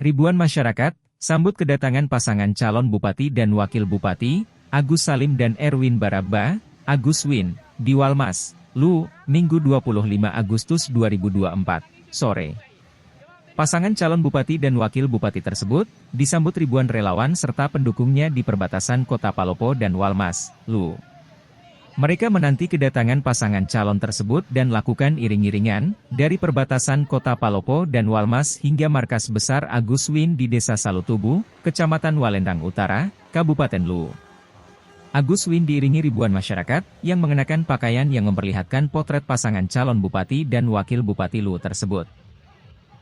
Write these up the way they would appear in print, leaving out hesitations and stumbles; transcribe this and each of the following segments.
Ribuan masyarakat sambut kedatangan pasangan calon bupati dan wakil bupati, Agus Salim dan Erwin Baraba, Agus Win, di Walmas, Lu, Minggu 25 Agustus 2024, sore. Pasangan calon bupati dan wakil bupati tersebut disambut ribuan relawan serta pendukungnya di perbatasan Kota Palopo dan Walmas, Lu. Mereka menanti kedatangan pasangan calon tersebut dan lakukan iring-iringan dari perbatasan Kota Palopo dan Walmas hingga markas besar Agus Win di Desa Salutubu, Kecamatan Walendang Utara, Kabupaten Lu. Agus Win diiringi ribuan masyarakat yang mengenakan pakaian yang memperlihatkan potret pasangan calon bupati dan wakil bupati Lu tersebut.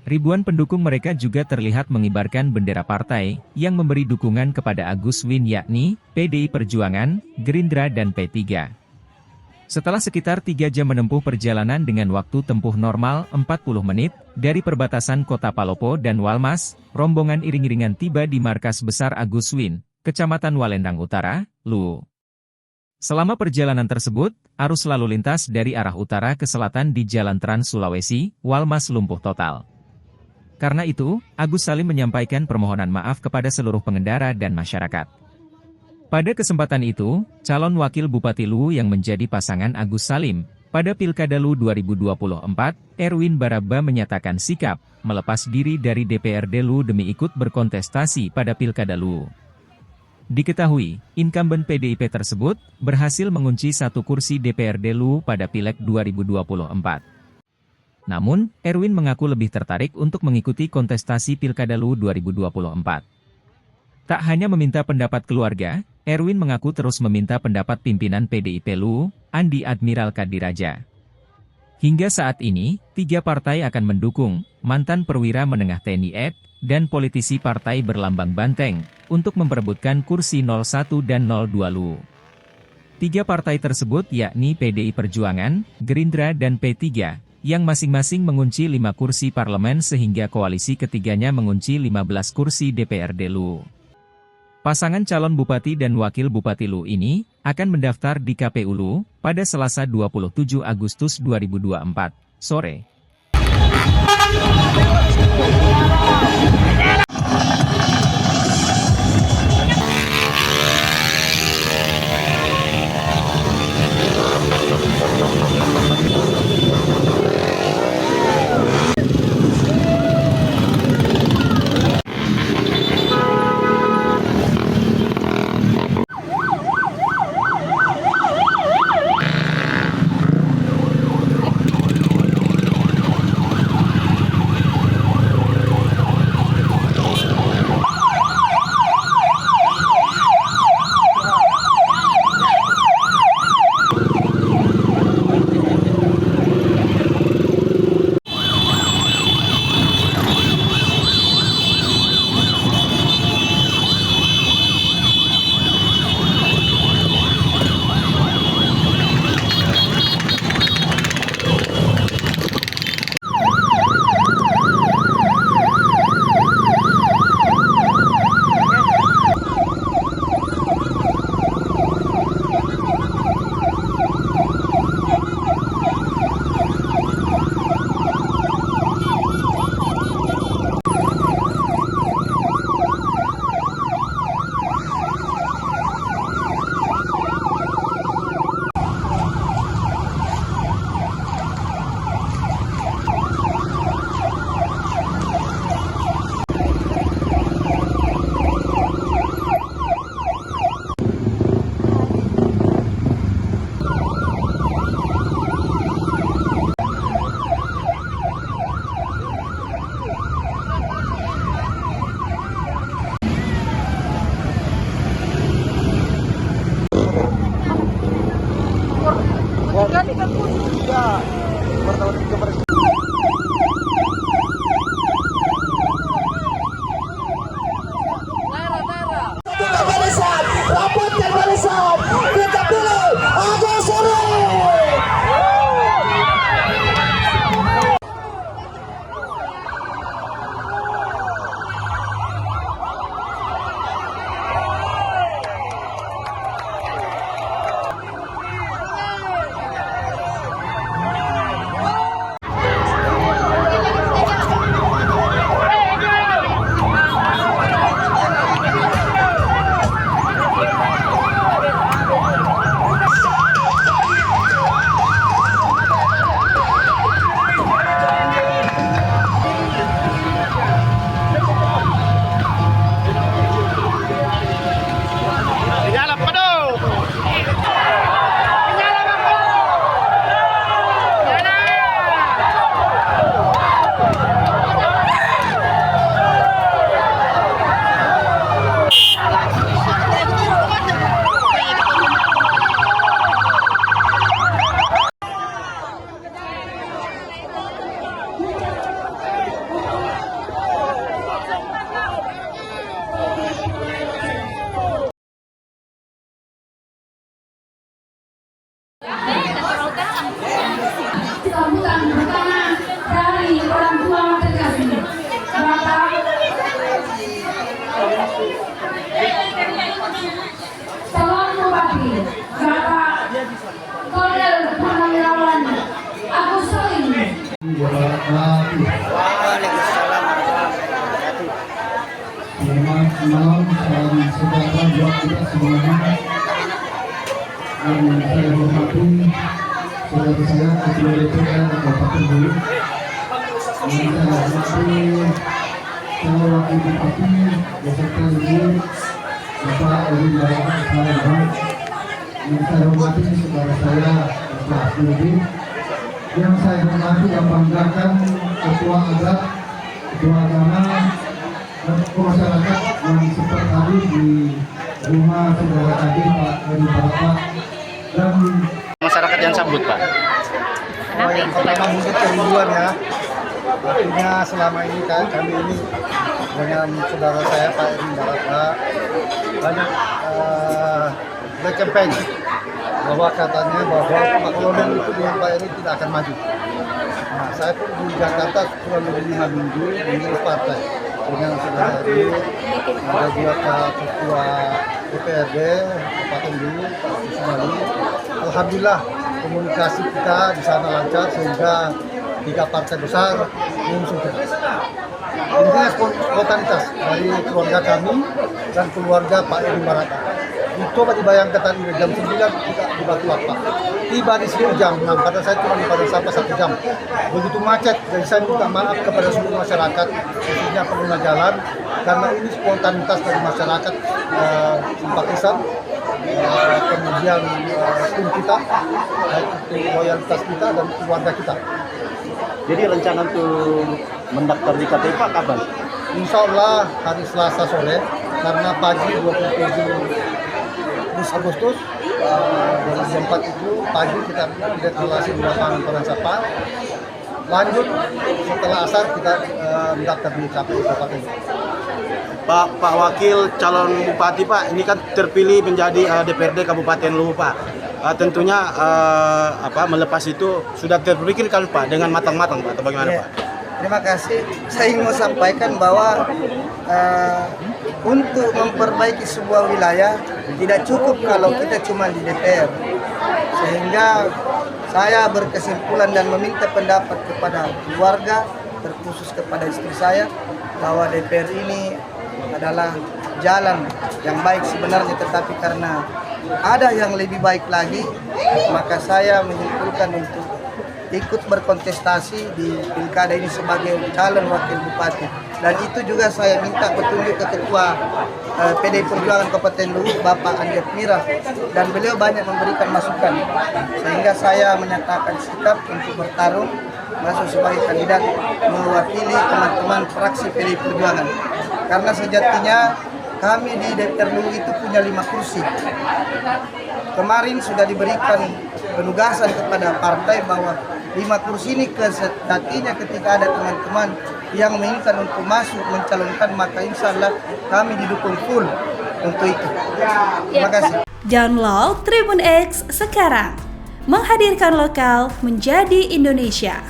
Ribuan pendukung mereka juga terlihat mengibarkan bendera partai yang memberi dukungan kepada Agus Win yakni PDI Perjuangan, Gerindra dan P3. Setelah sekitar 3 jam menempuh perjalanan dengan waktu tempuh normal 40 menit, dari perbatasan Kota Palopo dan Walmas, rombongan iring-iringan tiba di markas besar Agus Win, Kecamatan Walendang Utara, Lu. Selama perjalanan tersebut, arus lalu lintas dari arah utara ke selatan di Jalan Trans Sulawesi, Walmas lumpuh total. Karena itu, Agus Salim menyampaikan permohonan maaf kepada seluruh pengendara dan masyarakat. Pada kesempatan itu, calon wakil Bupati Lu yang menjadi pasangan Agus Salim, pada Pilkada Lu 2024, Erwin Baraba menyatakan sikap, melepas diri dari DPRD Lu demi ikut berkontestasi pada Pilkada Lu. Diketahui, incumbent PDIP tersebut, berhasil mengunci 1 kursi DPRD Lu pada Pileg 2024. Namun, Erwin mengaku lebih tertarik untuk mengikuti kontestasi Pilkada Lu 2024. Tak hanya meminta pendapat keluarga, Erwin mengaku terus meminta pendapat pimpinan PDIP Lu, Andi Admiral Kadiraja. Hingga saat ini, 3 partai akan mendukung mantan perwira menengah TNI AD, dan politisi partai berlambang banteng, untuk memperebutkan kursi 01 dan 02 Lu. 3 partai tersebut yakni PDI Perjuangan, Gerindra dan P3, yang masing-masing mengunci 5 kursi parlemen sehingga koalisi ketiganya mengunci 15 kursi DPRD Lu. Pasangan calon bupati dan wakil bupati Lu ini akan mendaftar di KPU Lu pada Selasa 27 Agustus 2024, sore. sambutan pertama dari orang tua terkasih, Bapak calon bupati, Bapak Kolonel Purnawirawan Agus Salim. Selamat malam, salam sejahtera buat kita semuanya. Dan saya hormati saudara saya Ketua DPR Kabupaten Bulu. Dan saya hormati Calon Wakil Bupati beserta Ibu Bapak Erwin Baraba Salam. Dan saya hormati saudara saya Bapak Asmudin. Yang saya hormati dan banggakan Ketua Adat, Ketua Agama, dan masyarakat yang seperti tadi di rumah saudara tadi Pak Erwin Baraba dan masyarakat yang sambut, Pak. Yang pertama mungkin kerinduan ya. Artinya selama ini kami ini dengan saudara saya Pak Erwin Baraba banyak berkampanye bahwa katanya bahwa Pak Kolonel itu dengan Pak Erwin tidak akan maju. Nah, saya pun di Jakarta kurang lebih 5 minggu mengurus partai dengan saudara Erwin, ada juga Pak Ketua DPRD Kabupaten Bulu, Pak Kusumali. Alhamdulillah komunikasi kita di sana lancar sehingga 3 partai besar mengusung kita. Intinya spontanitas dari keluarga kami dan keluarga Pak Erwin Baraba. Coba dibayangkan tadi jam 9 kita di Batu Apa. Tiba di sini jam 6, pada saya cuma di Padang Sampah 1 jam. Begitu macet, jadi saya minta maaf kepada seluruh masyarakat, khususnya pengguna jalan, karena ini spontanitas dari masyarakat simpatisan, kemudian tim kita, baik itu loyalitas kita dan keluarga kita. Jadi rencana untuk mendaftar di KPU Pak kapan? Insya Allah hari Selasa sore, karena pagi 27 Agustus dari jam 4 itu pagi kita deklarasi di lapangan Padang Sampah. Lanjut setelah asar kita mendaftar di KPU Kabupaten. Pak Wakil calon bupati, Pak, ini kan terpilih menjadi DPRD Kabupaten Luwu, Pak. Tentunya melepas itu sudah terpikirkan, Pak, dengan matang-matang, Pak, atau bagaimana, Pak? Terima kasih. Saya ingin mau sampaikan bahwa untuk memperbaiki sebuah wilayah tidak cukup kalau kita cuma di DPR. Sehingga saya berkesimpulan dan meminta pendapat kepada keluarga, terkhusus kepada istri saya, bahwa DPR ini adalah jalan yang baik sebenarnya, tetapi karena ada yang lebih baik lagi, maka saya menyimpulkan untuk ikut berkontestasi di pilkada ini sebagai calon wakil bupati. Dan itu juga saya minta petunjuk ke Ketua PDI Perjuangan Kabupaten Luwu, Bapak Andi Admira, dan beliau banyak memberikan masukan, sehingga saya menyatakan sikap untuk bertarung masuk sebagai kandidat mewakili teman-teman fraksi PDI Perjuangan. Karena sejatinya kami di DPR Luwu itu punya 5 kursi. Kemarin sudah diberikan penugasan kepada partai bahwa 5 kursi ini sejatinya ketika ada teman-teman yang menginginkan untuk masuk mencalonkan, maka insya Allah kami didukung full untuk itu. Terima kasih. Download Tribun X sekarang, menghadirkan lokal menjadi Indonesia.